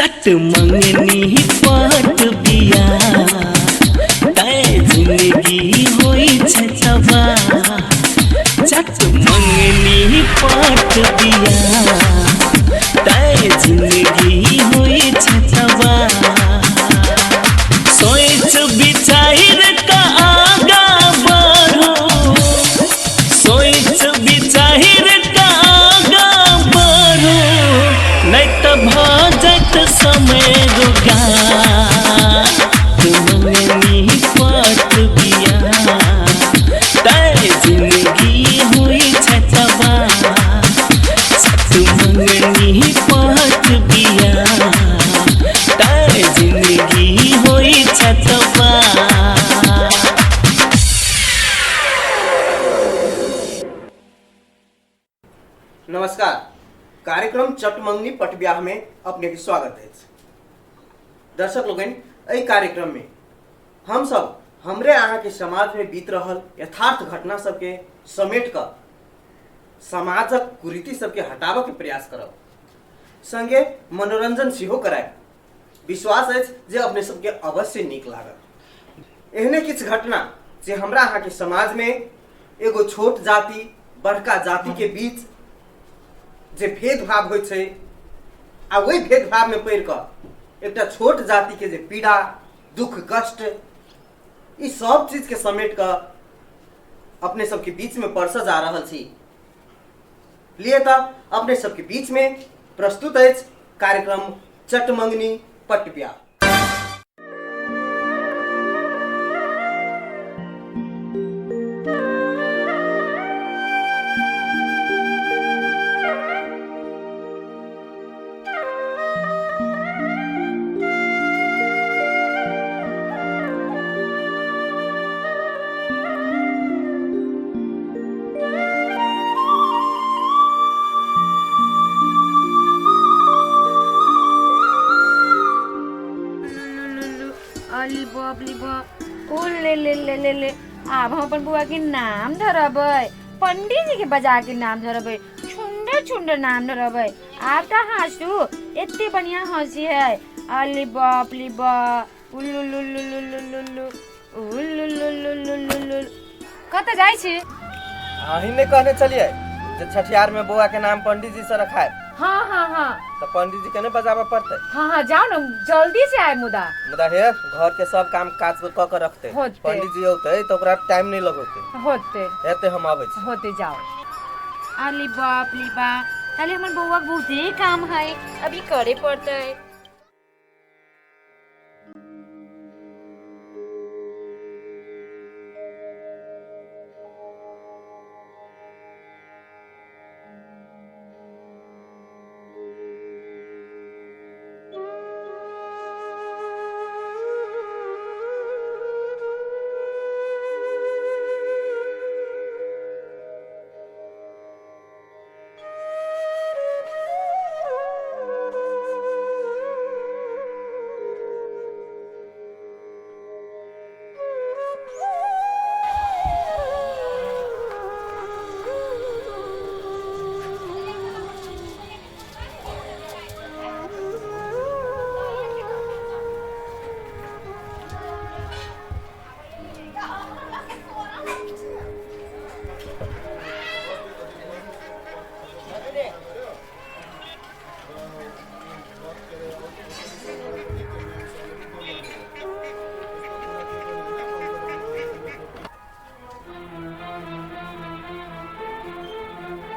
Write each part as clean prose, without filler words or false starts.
चट मंगनी पट बिया तय जिंदगी होई छछवा चट मंगनी पट बिया तय जिंदगी होई छछवा सोच विचार का आगा बढ़ो सोच विचार का आगा बढ़ो नहीं तो भजत समय रुगा मंगनी पट बिया तय जिंदगी हुई छछवा मंगनी पट बिया तय जिंदगी हुई छछवा। नमस्कार, कार्यक्रम चटमंगनी पटब्याह में अपने के स्वागत है। दर्शक लोगन, एहि कार्यक्रम में हम सब हमरे यहाँ के समाज में बीत रहल यथार्थ घटना सबके समेट कर समाजक कुरीति सबके हटावे के प्रयास करब, संगे मनोरंजन सेहो कराए। विश्वास है जे अपने सबके अवश्य नीक लागत। एहने किछ घटना जे हमरा यहाँ के समाज में एगो छोट जाति बड़का जाति के बीच जे भेदभाव होइ छै आ वही भेदभाव में पड़ कर एक छोट जाति के जे पीड़ा दुख कष्ट ई सब चीज के समेट कर अपने सबके बीच में परस जा रहल छी। लिए तो अपने सबके बीच में प्रस्तुत है कार्यक्रम चटमंगनी पटब्याह। ले अब हम अपन बुआ के नाम धरबै, पंडित जी के बजा के नाम धरबै, सुंदर सुंदर नाम धरबै। आप तो हंसू इतनी बढ़िया हंसी है। अली बाप ली बा उल्लुल्लुल्लुल्लुल्लुल्लु उल्लुल्लुल्लुल्लुल्लु कत जाय छी? अहिने कहने चलिए जे छठियार में बुआ के नाम पंडित जी से रखाए। हाँ हाँ हाँ तो पंडित जी के नहीं बजावा पड़ते। हाँ हाँ जाओ ना, जल्दी से आए। मुदा हे घर के सब काम काज क के रखते। पंडित जी होते तो ओकरा टाइम नहीं लगते हेते हम आवे छी। होते जाओ। अली बाप ली बा खाली हमर बउआ बहुते काम है अभी करे पड़ते।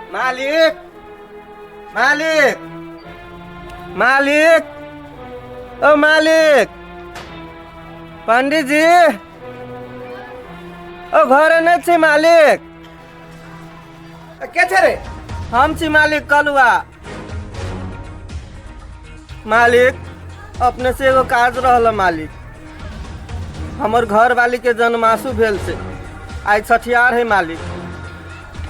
मालिक मालिक मालिक ओ मालिक पंडित जी ओ घर नहीं छी मालिक। के छे रे? हम छी मालिक कलुआ। मालिक अपने से एगो काज रहल मालिक। हमर घर वाली के जन्मासु भेल से आज छठियार है मालिक।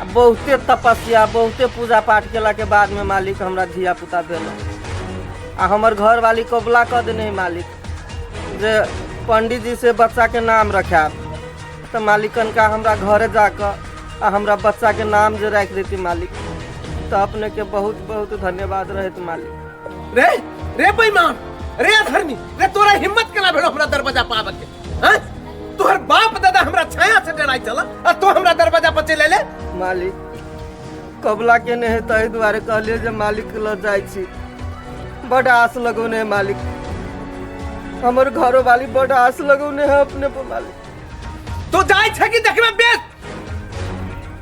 बहुते तपस्या बहुते पूजा पाठ केला के बाद में मालिक हमरा धिया पुता भेल। आ हमर घर वाली कबला कर देने मालिक जे पंडित जी से बच्चा के नाम रखा। तो मालिकन का हमरा घरे जाकर आ हमरा बच्चा के नाम जो रख देती मालिक, तो अपने के बहुत बहुत धन्यवाद रहे मालिक। रे रे बेईमान, रे अधर्मी, रे तोरा हिम्मत केना भेलो हमरा दरवाजा पर आवे के? हैं? तोहर बाप दादा हमरा छाया से डराई चला और तू हमरा दरवाजा पर चले ले? मालिक कबला के नहीं तही दुआरे कहलिए जे मालिक ल जाय छी। बड़ आस लगौने है मालिक, हमर घरो वाली बड़ आस लगौने है अपने पर मालिक। तो जाय छे कि देखबे बेस?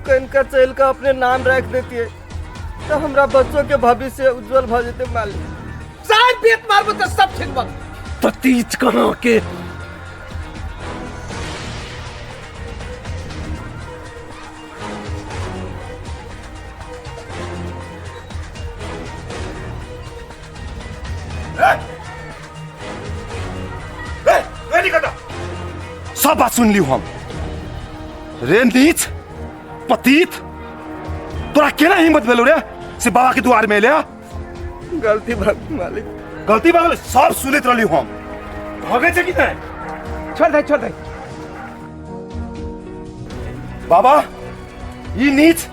कनका चल के अपने नाम रख देतिए तो हमरा बच्चों के भविष्य उज्जवल भ जेते मालिक। साथ बेत मारबो तो सब ठीक बन। पतीज कहां के? सब बात सुन ली हम। रे नीच पतित, तोरा केना हिम्मत भेलो रे से बाबा के द्वार में ले? गलती भग मालिक, गलती बाबा सब सुनत रहली हम। भगे छे कि नहीं? छोड़ दे। बाबा ई नीच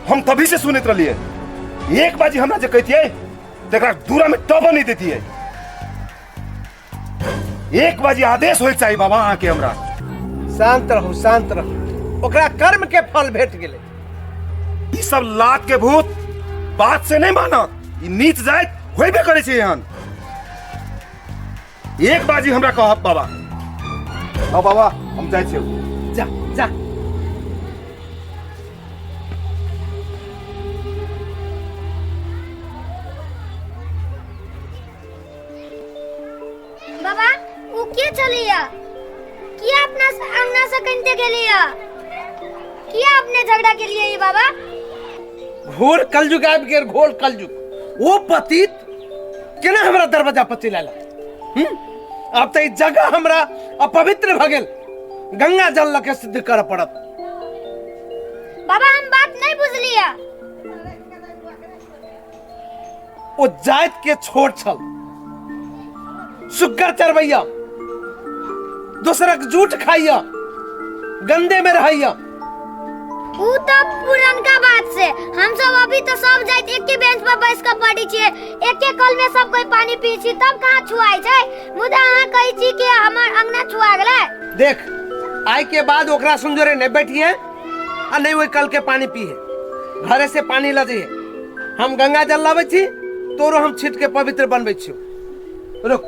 हम तभी से सुनत रहलिए। एक बाजी हमरा जे कहतिए तेकरा दूरा में टब नहीं देतिए। एक बाजी आदेश होय चाहिए बाबा आके हमरा। शांत रहो। ओकरा कर्म के फल भेट गेले। ई सब लात के भूत बात से नहीं माना। ई नीच जाइत होइबे करे छे यहाँ। एक बाजी हमरा कहब बाबा। अब बाबा हम जाय छियै। जा। बाबा वो के चलिया? किया अपना अंगना से कनते के लिया? किया अपने झगड़ा के लिए ये बाबा? घोर कलयुग आबि गेल, घोर कलयुग। वो पतित केना हमरा दरवाजा पर चिल्लाला? अब तो ई जगह हमरा अपवित्र भ गेल। गंगा जल लके सिद्ध कर पड़त। बाबा हम बात नहीं बुझलिया। वो जात के छोड़ छल, सुगर चरबैया, दूसरक झूठ खाइया, गंदे में रहैया। वो तो पुरनका बात से हम सब अभी तो सब जाइत एक के बेंच पर बैस के पढ़ी छिए, एक के कल में सब कोई पानी पी छी, तब कहां छुआई छै? मुदा अहां कहि छी कि हमर अंगना छुआ गेलै। देख आई के बाद ओकरा सुंजरे नहीं बैठिए आ नहीं वही कल के पानी पिए। घरे से पानी ल जाइए। हम गंगा जल लावे छी, तोरो हम छीट के पवित्र बनबै छी। रुक।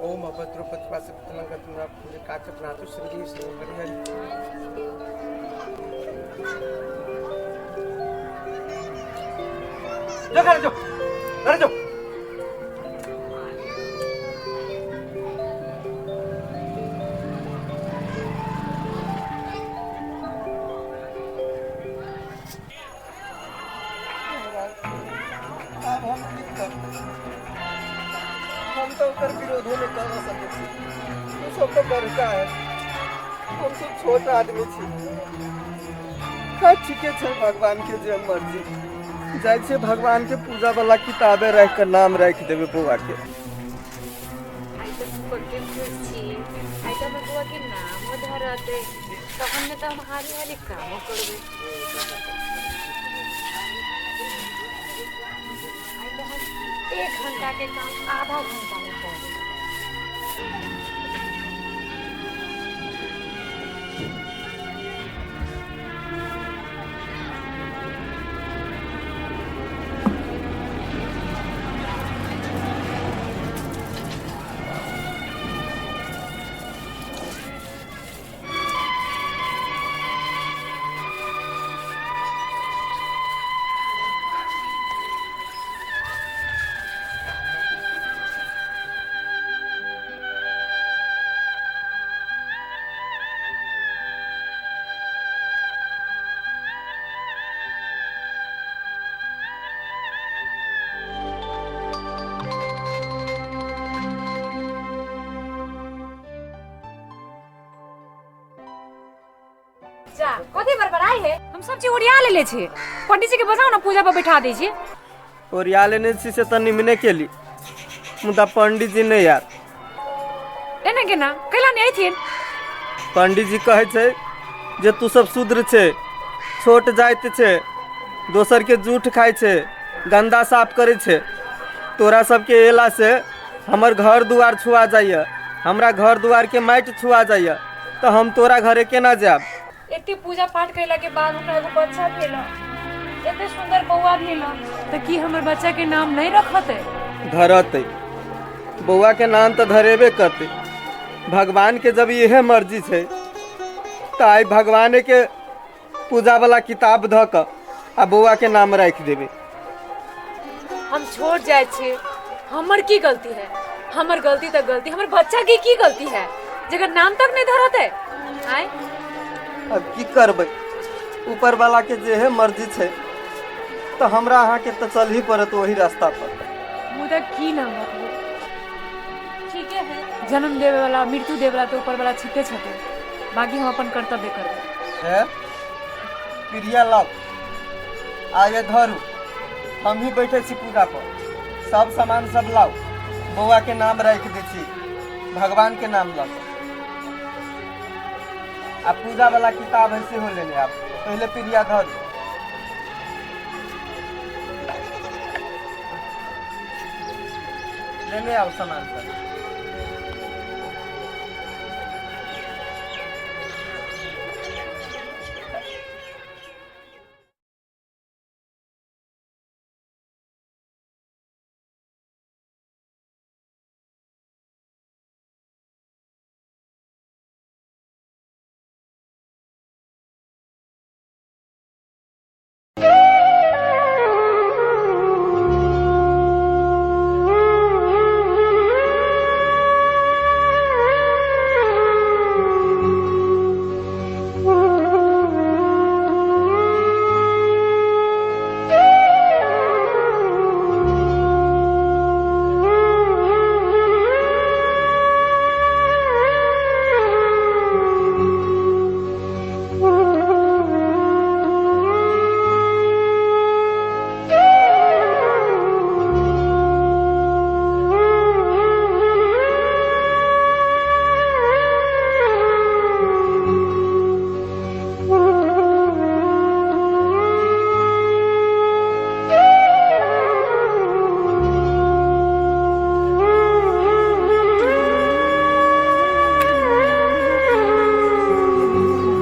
ओम अभद्र पतिपा से पतंग तुमरा पूरे काच प्रातु श्री श्री हरि जो घर जो घर जो। हम तो ओकर विरोध नहीं कर सकते छी। वो सब तो बड़का है, हम सब छोट आदमी छी। हाँ ठीके छै, भगवान के जे मर्जी। जाय छै भगवान के पूजा वाला किताबे रख के नाम रख देबे बउआ के। आई तो कोटे खुशी आई तो बउआ के नाम धरते तो हमने तो हम हाली काम करबे। आई तो हम 1 घंटा के काम आधा घंटा में कर देंगे। बड़बड़ाई है? हम सब चीज ओरिया ले छे। पंडित जी के बताओ ना पूजा पर बैठा दीजिए। ओरिया लेने से तो निमने के लिए मुदा पंडित जी ने यार एने के ना कैला नहीं थी। पंडित जी कहे छे जे तू सब शूद्र छे, छोट जाइत छे, दोसर के जूठ खाए छे, गंदा साफ करे छे। तोरा सबके एला से हमर घर दुआर छुआ जाइए, हमरा घर दुआर के माटि छुआ जाइए, तो हम तोरा घरे केना जाब? एते पूजा पाठ कैला के बाद हमरा एगो बच्चा भेला, एते सुंदर बौआ भेला, तो की हमर बच्चा के नाम नहीं रखते? धरते बौआ के नाम तो धरेबे करते। भगवान के जब यह मर्जी है तो आई भगवान के पूजा वाला किताब ध क आ बौआ के नाम रख देबे। हम छोड़ जाए छे, हमर की गलती है? हमर गलती तो गलती, हमर बच्चा की गलती है जगर नाम तक नहीं धरते? आय अब की करबे, ऊपर वाला के जे है मर्जी है तो हमरा अहाँ के तो चल ही पड़त वही रास्ता पर। मुदा की नाम रखबो? ठीक है, जन्म देवे वाला मृत्यु देवे वाला तो ऊपर वाला छिटे छटे, बाकी हम अपन कर्तव्य करबे। है प्रिया लव आगे धरू, हम ही बैठे छी पूजा पर, सब सामान सब लाओ, बौआ के नाम रख दे छी, भगवान के नाम लग। आ पूजा वाला किताब ऐसे हो लेने आप पहले प्रिया धरू। लेने आओ सामान सब।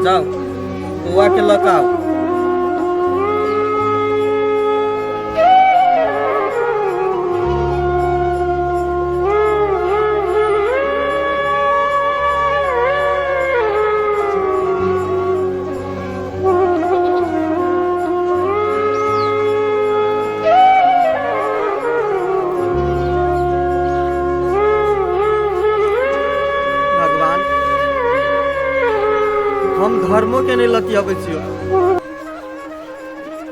जाओ बुआ के लग आओ। हम धर्मों के नहीं लतियाबे छियो,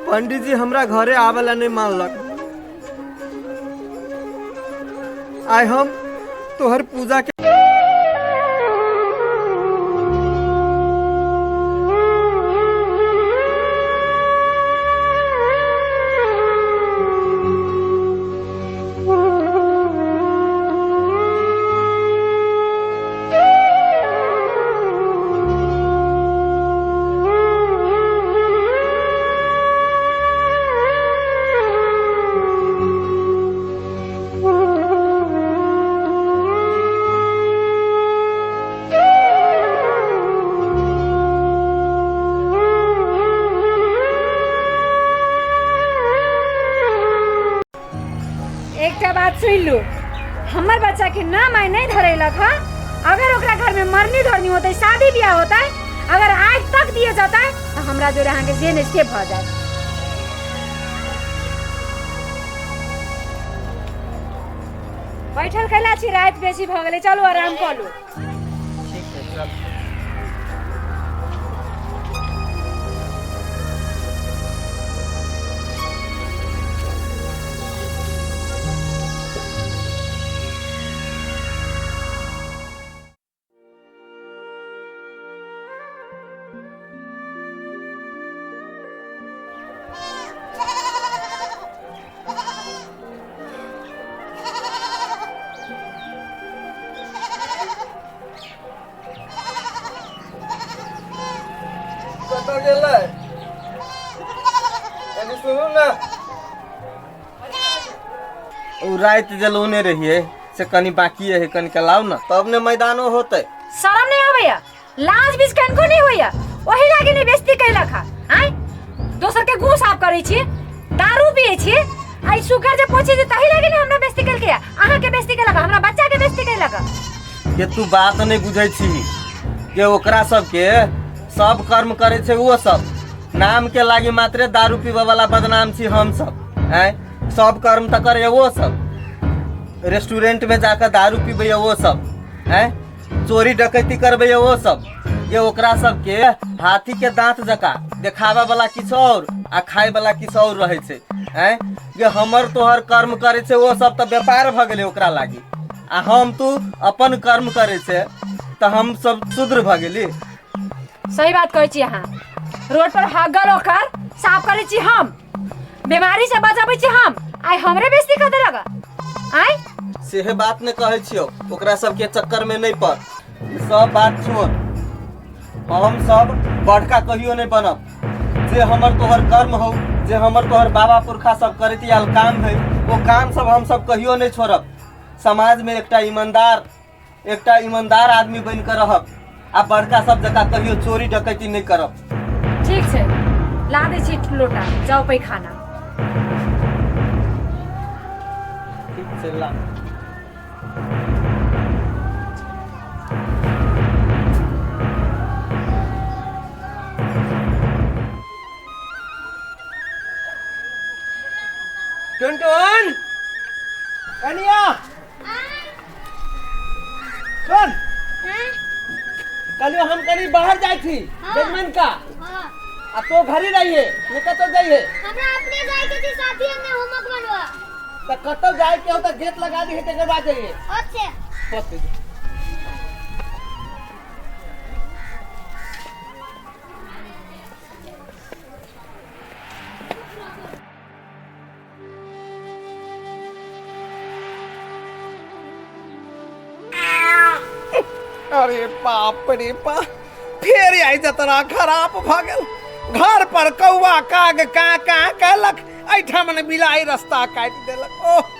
पंडित जी हमरा घरे आवेला नहीं मानलक। आइ हम तोहर पूजा के बात सुन लो, हमर बच्चा के नाम आई नहीं धरेलक है। अगर ओकरा घर में मरनी धरनी होता है, शादी ब्याह होता है, अगर आज तक दिए जाता है तो हमरा जो रहा के जेन स्टे भ जाए। बैठल कैला छी, रात बेसी भ गेलै, चलो आराम कर लो। ठीक है चल। गेल यानी सुनू ना उ रात जलौने रहिए से कनी बाकी है कनी कलाऊ ना तब ने मैदानो होते शर्म नहीं आवेया लाज बीज कनको नहीं होया वही लागे ने बेइज्जती कैला खा आय दोसर के गुह साफ करै छी दारू पिए छी आई सुगर जे पोछे जे ताही लागे ने हमरा बेइज्जती कैल के आहा के बेइज्जती कैला हमरा बच्चा के बेइज्जती कैला का ये तू बात नहीं बुझै छी के ओकरा सब के सब कर्म करे छे वो सब नाम के लागी मात्रे दारू पीबे वाला बदनाम छी हम सब हैं सब कर्म त करे वो सब रेस्टोरेंट में जाकर दारू पीबे वो सब हैं चोरी डकैती करबे वो सब ये ओकरा सब के हाथी के दांत जका देखावा वाला किछ और आ खाए वाला किछ और रहे छे हैं ये हमर तोहर कर्म करे छे वो सब त व्यापार भ गेले ओकरा लागी आ हम तू अपन कर्म करे छे त हम सब शुद्र भ गेली सही बात कहै छी अहाँ रोड पर हगल ओकर साफ करै छी हम बीमारी से बचाबै छी हम आइ हमरे बेइज्जती कर दे लगा आइ सेहे बात ने कहै छियो ओकरा सब के चक्कर में नहीं पड़ सब बात छोड़ हम सब बड़का कहियो नहीं बनब जे हमर तोहर कर्म हो जे हमर तोहर बाबा पुरखा सब करती आल काम है वो काम सब हम सब कहियो नहीं छोड़ब समाज में एकटा ईमानदार आदमी बन कर रहब आ बड़का सब जगह कहियो चोरी डकैती नहीं करब ठीक छै ला दे छी लोटा जाओ पैखाना ठीक छै ला टुनटुन कनिया सुन कल हम कहीं बाहर जाए थी जजमान का आ तो घर ही रहिए ने कतो जाइए हमरा अपने जाए के थी साथी हमने होमवर्क बनवा त कतो जाए के हो त गेट लगा दी है ते बाद जाइए अच्छे अरे बाप रे बाप फिर आई जतरा खराब भ गेल घर पर कौआ काग का कहलक ऐठा मने बिलाई रास्ता काट देलक ओह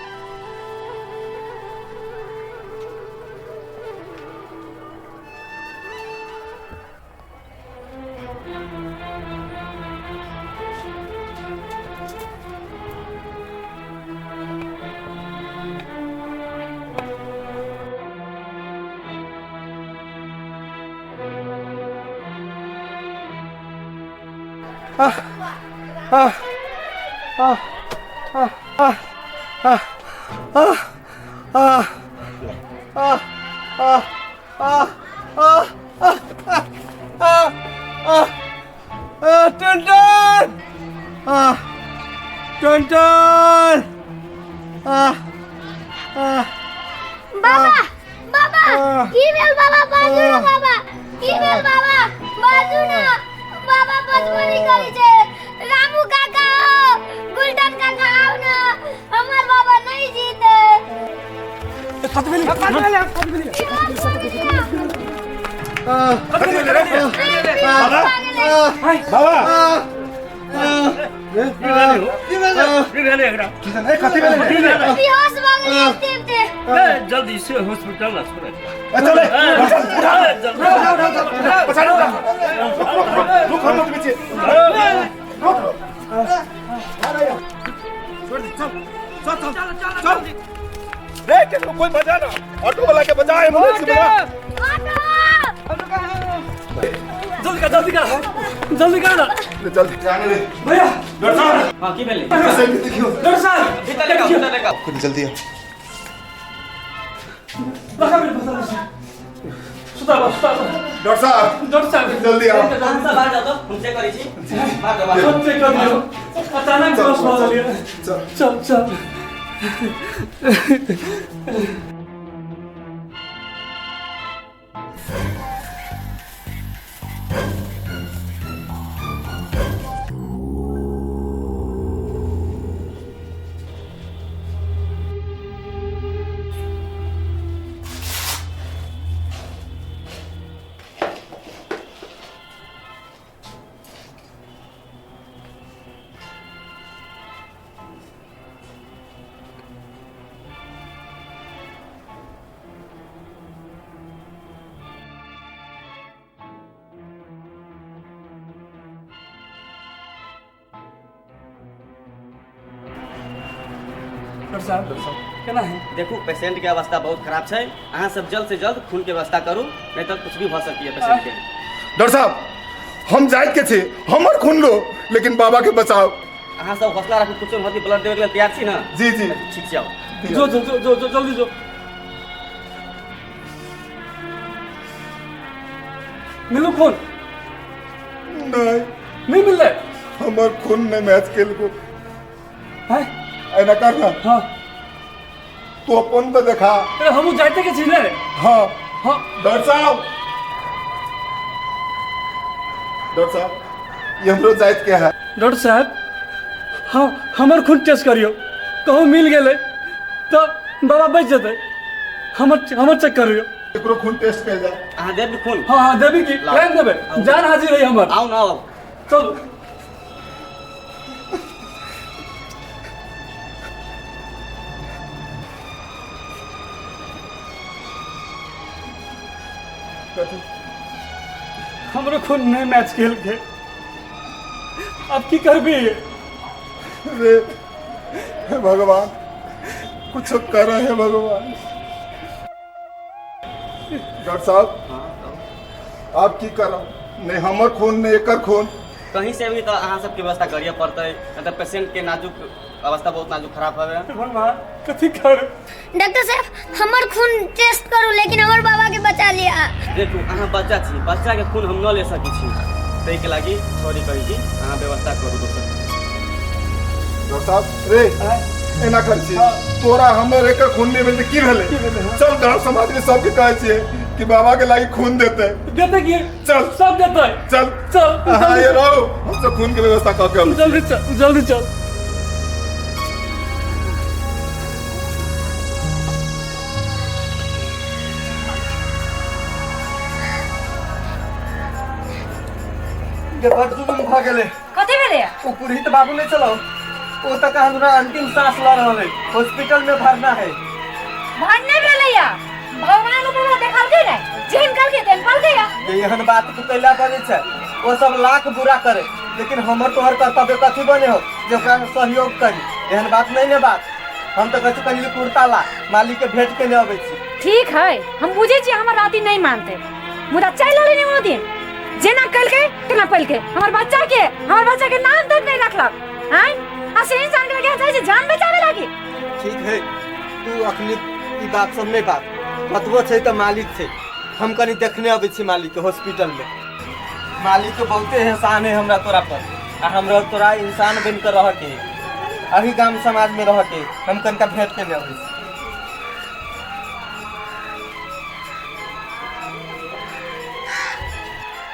बाबा बाबा की भेल बाबा बाजू ना बाबा की भेल बाबा बाजू ना बाबा बचपनी करी छे रामू काका आओ गुलटन काका आओ ना हमर बाबा नहीं जीते बेहोश भ गेल जल्दी से हॉस्पिटल कोई बजा ना ऑटो वाला के बजा एम्बुलेंस के बजा जल्दी कर ना जल्दी जाने दे भैया डॉक्टर साहब हां की भेले देखियो डॉक्टर साहब भीतर लेका खुद जल्दी आ डॉक्टर साहब जल्दी आओ बाहर जाओ तो हम चेक करी छी बाहर जाओ चेक कर दियो अचानक जोश हो गया चल डॉक्टर साहब केना है? देखू पेशेंट के अवस्था बहुत खराब है। अहाँ सब जल्द से जल्द खून के व्यवस्था करू, नहीं तो कुछ भी हो सकती है पेशेंट के। डॉक्टर साहब हम जाइत के छे, हमर खून लो, लेकिन बाबा के बचाओ। अहाँ सब हौसला रखू, कुछ होती ब्लड देवे के लिए तैयार छी ना? जी जी ठीक से आओ। जो जो जो जो जो जल्दी जो। मिलू खून नहीं मिल रहा। हमर खून ने मैच खेल को है ऐना करना। हाँ तू अपन तो देखा। अरे हम जाते के छी रे। हाँ हाँ डॉक्टर साहब ये हमरो जाइत के है। डॉक्टर साहब हाँ हमर खून टेस्ट करियो, कहूँ मिल गए तो बाबा बच जते। हमर चेक करियो। एकरो खून टेस्ट कर जाए। अहाँ देवी खून? हाँ हाँ देवी की रहन देबे, जान हाजिर रही हमर। आओ ना आओ। चल हमरो खून नहीं मैच खेल के अब की करबी? रे हे भगवान कुछ कर रहे हैं भगवान। डॉक्टर साहब आप की करो, नहीं हमर खून नहीं एकर खून। कहीं से भी तो अहाँ सबके व्यवस्था करिए पड़ते, मतलब पेशेंट के नाजुक अवस्था बहुत नाजुक खराब है। भगवान कथी कर? डॉक्टर साहब हमर खून टेस्ट करू, लेकिन हमर बाबा के बचा लिया। देखू अहाँ बच्चा छी, बच्चा के खून हम न ले सकी छी, तै के लागी सॉरी कही छी। अहाँ व्यवस्था करू दोसर। डॉक्टर साहब रे एना कर छी, तोरा हमर एकर खून नहीं मिलते की भेले? चल गांव समाज में सबके कहे छिए कि बाबा के लागी खून देते की चल सब देते। चल चल हाँ ये रहो, हम सब खून की व्यवस्था कर के जल्दी चल जल्दी चल। कथी भेलै? पुरहित बाबू नहीं चलो, वो तक हमरा अंतिम सांस ल रहा है, हॉस्पिटल में भरना है। भन्ने भेलैया भगवान ऊपर देखलकै नै, जे निकलकै तेन पलकैया। ये एहन बात तू कैला बने छे, वो सब लाख बुरा करे, लेकिन हमर तोहर कर्तव्य कथी बने हो जो ओकरा में सहयोग करी। एहन बात नहीं ने बात, हम तो कहै छी कनी कुर्ता ला, मालिक के भेंट के ले आबै छी। ठीक है, हम बुझे छी हमर राती नहीं मानते, मुदा चल लेने वो दिन जेना कलके तेना पलके। हमर बच्चा के नाम तक नहीं रखलक। हैं आ से इंसान के लगे जाय जान बचावे लागी। ठीक है, तू अखनी ई बात सब नहीं बात, बतबो छै त मालिक छै, हम कनी देखने आबै छी मालिक के हॉस्पिटल में। मालिक के बहुते एहसान है हमरा तोरा पर, आ हमरा तोरा इंसान बन कर रह के अभी गांव समाज में रह के हम कनका भेंट के ले आबै छी।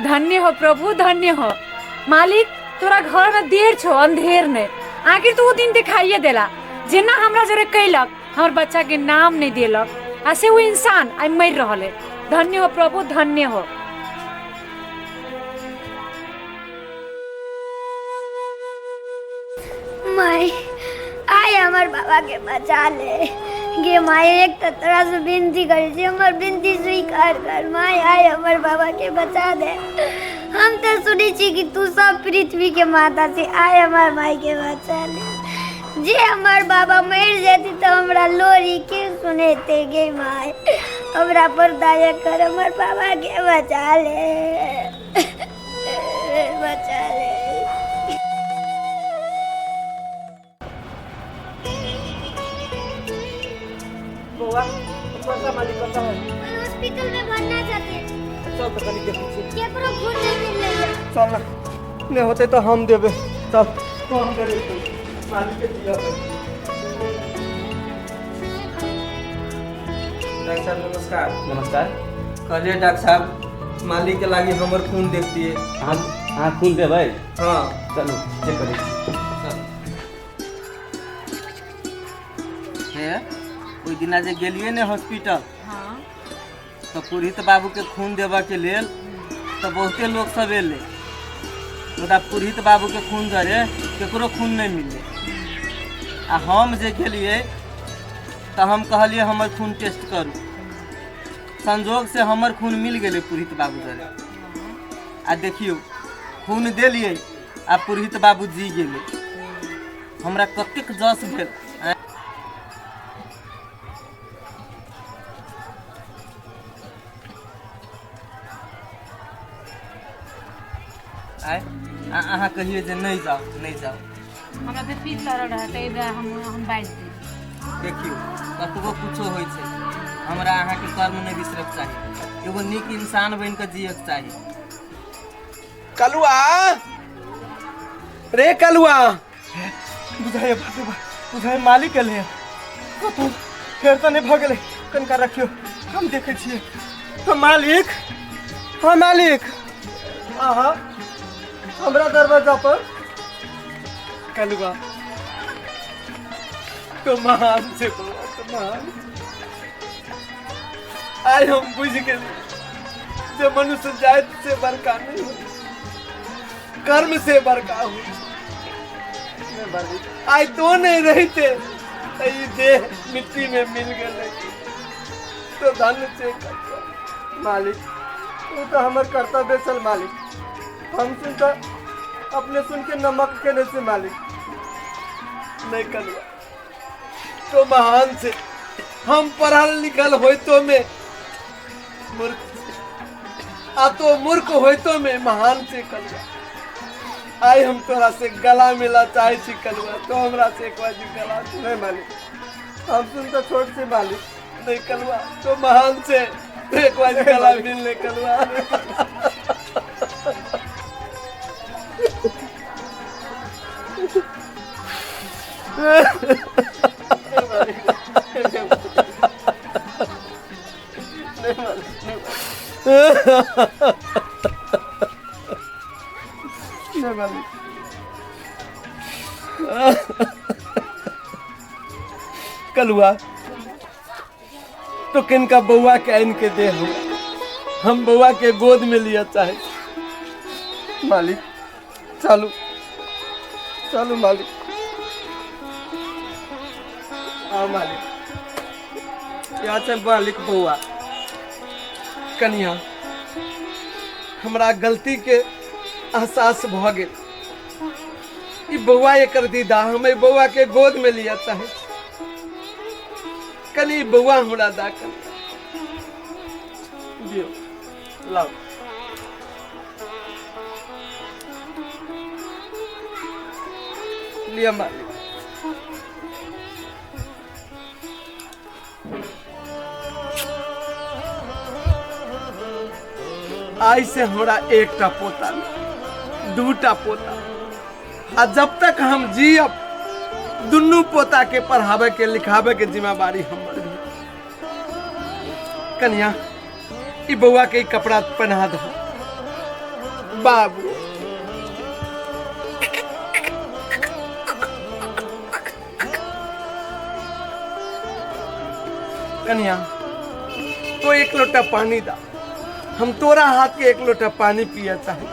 धन्य हो प्रभु, धन्य हो मालिक। तोरा घर में देर छो अंधेर ने, आखिर तू दिन दिखाइए देला जेना हमरा जरे कैलक, हमर बच्चा के नाम नहीं देलक, आ से वो इंसान आई मर रहले। धन्य हो प्रभु, धन्य हो। माई आय हमर बाबा के बचा ले गे माई, एक तो तोरा से विनती करे छी, हमर विनती स्वीकार कर माई। आय हमर बाबा के बचा दे, हम तो सुनी छी कि तू सब पृथ्वी के माता छी। आय हमर माई के बचा ले, जे हमर बाबा मर जाती तो हमरा लोरी के सुनेते गे माई। हमरा पर दया कर, हमर बाबा के बचा ले बचा ले। हॉस्पिटल में भरना चाहते हैं। चल तो कनी देखै छी, केकरो खून नहीं मिल रही है। चल ना, नहीं होते तो हम देबे। चल तो हम दे देते मालिक के दिया। डॉक्टर साहब नमस्कार। नमस्कार। कहलिए डॉक्टर साहब मालिक के लागी हमर खून देख दिए। अहाँ खून देबै? हाँ चलू चेक करी। ओहि दिना जे गेलिए ने हॉस्पिटल, हाँ तो पुरहित बाबू के खून देबा के लेल तो बहुते लोग सब एले, मुदा पुरहित बाबू के खून जरे केकरो खून नहीं मिले। आ हम जे गेलिए तो हम कहलिए हमर खून टेस्ट करू, संजोग से हमर खून मिल गए पुरहित बाबू जरे। आ देखियो खून देलिए आ पुरहित बाबू जी गेले, हमरा कतेक जस भेल। कहिए जे नहीं जाओ नहीं जाओ। हमरा पे पीस लड़ रहा है तो हम बाइज दे। देखियो कतबो कुछो होइ छै, हमरा अहाँ के कर्म नहीं बिसरक चाहिए, एगो नीक इंसान बन के जियक चाहिए। कलुआ रे कलुआ, बुझाए बुझाए मालिक एलै तू फेर तऽ नहि भऽ गेलै, कनिका रखियो हम देखै छियै। तो मालिक, हाँ मालिक, आहा हमरा दरवाजा पर कलुआ तो महान से बउआ, तो महान। आइ हम बुझ गेली जे मनुष्य जाति से बड़का नहीं हो, कर्म से बड़का हो। आई तो नहीं रहते ई देह मिट्टी में मिल गए तो धन से मालिक तू तो हमर कर्तव्य चल मालिक, हम सुन तो अपने सुन के नमक के से मालिक। नहीं कलुआ तो महान से हम पढ़ल लिखल हो तो में मूर्ख आ तो मूर्ख हो तो में महान से कलुआ। आई हम तोरा से गला मिला चाहे छी कलुआ, तो हमरा से एक बार गला नहीं मालिक, हम सुन तो छोट से मालिक। नहीं कलुआ तो महान से एक बार गला मिल ले कलुआ। कलुआ तो किनका बउआ के आइन के दे हम बउआ के गोद में लिया चाहे। मालिक चलू चलू मालिक। हाँ मालिक, यहाँ से मालिक बउआ कनिया हमरा गलती के एहसास भ गेल। ई बउआ एकर दीदा हम बउआ के गोद में लिया चाहे, कनी बउआ हमरा दा कर दियो, लाओ। लिया मालिक। आई से हमरा एकटा पोता दूटा पोता, आ जब तक हम जियब दुनू पोता के पढ़ावे के लिखावे के जिम्मेवारी हमर है। कन्या ई बउआ के कपड़ा पहना दो बाबू। कन्या तो एक लोटा पानी दा, हम तोरा हाथ के एक लोटा पानी पिया चाहे।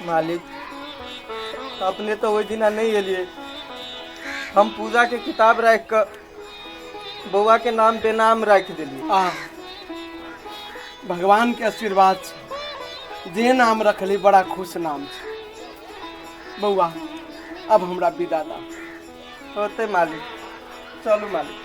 मालिक अपने तो वही दिना नहीं एलिए, हम पूजा के किताब रख कर बउआ के नाम बेनाम रख दिलिए। भगवान के आशीर्वाद से जे नाम रखली बड़ा खुश नाम छै। बउआ अब हमरा विदा दा। होते मालिक, चलू मालिक।